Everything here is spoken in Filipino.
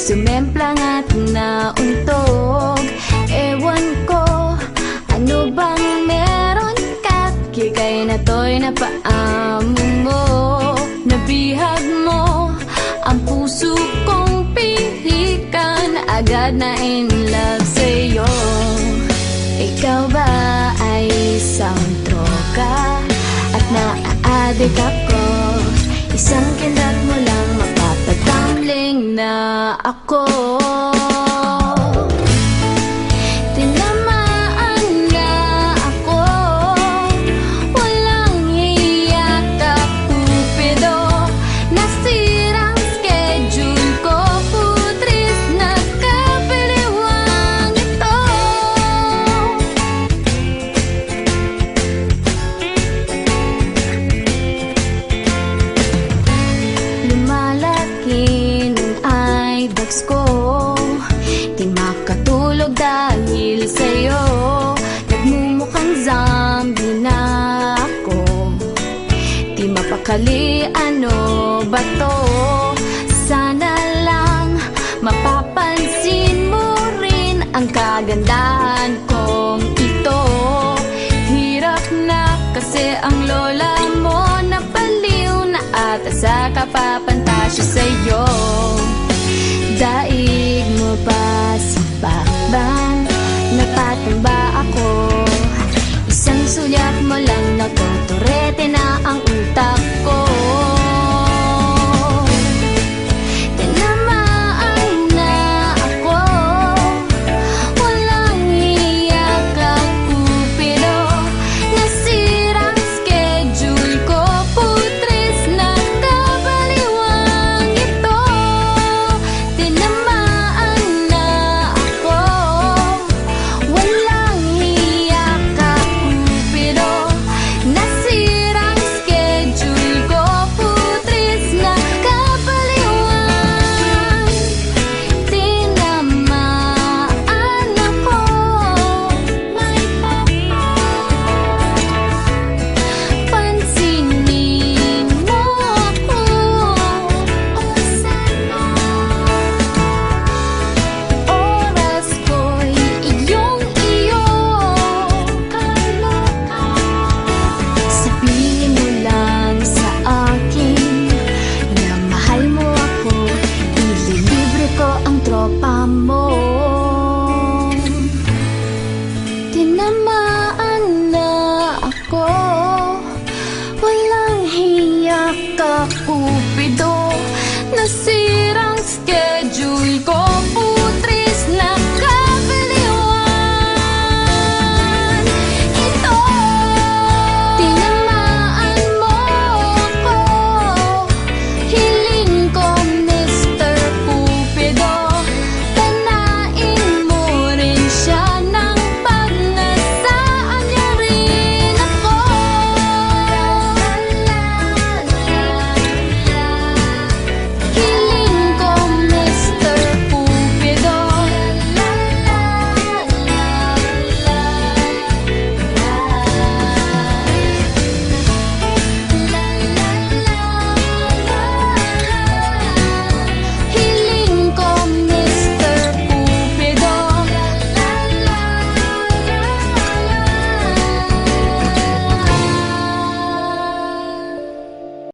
sumemplang at nauntog. Ewan ko, ano bang meron ka? Kikay na to'y napaamo mo. Nabihag mo ang puso kong pihikan, agad na in love sa'yo. Ikaw ba ay isang droga at naaadik ako? Isang kindat mo lang mapapatambling na ako. Tinamaan nga ako, walang hiya ka Cupido. Nasirang schedule ko, putris na kapiliwang ito. Lumalaki nung eyebags ko, di makatulog dahil sa'yo. Nagmumukhang zombie na ako, di mapakali, ano ba to? Sana lang mapapansin mo rin ang kagandahan kong ito. Hirap na kasi ang lola mo, napaliw na ata sa kapapantasya sa'yo. Daig mo ba si Bakbang? Napatamba ako, isang sulyap mo lang nagtuturete na ang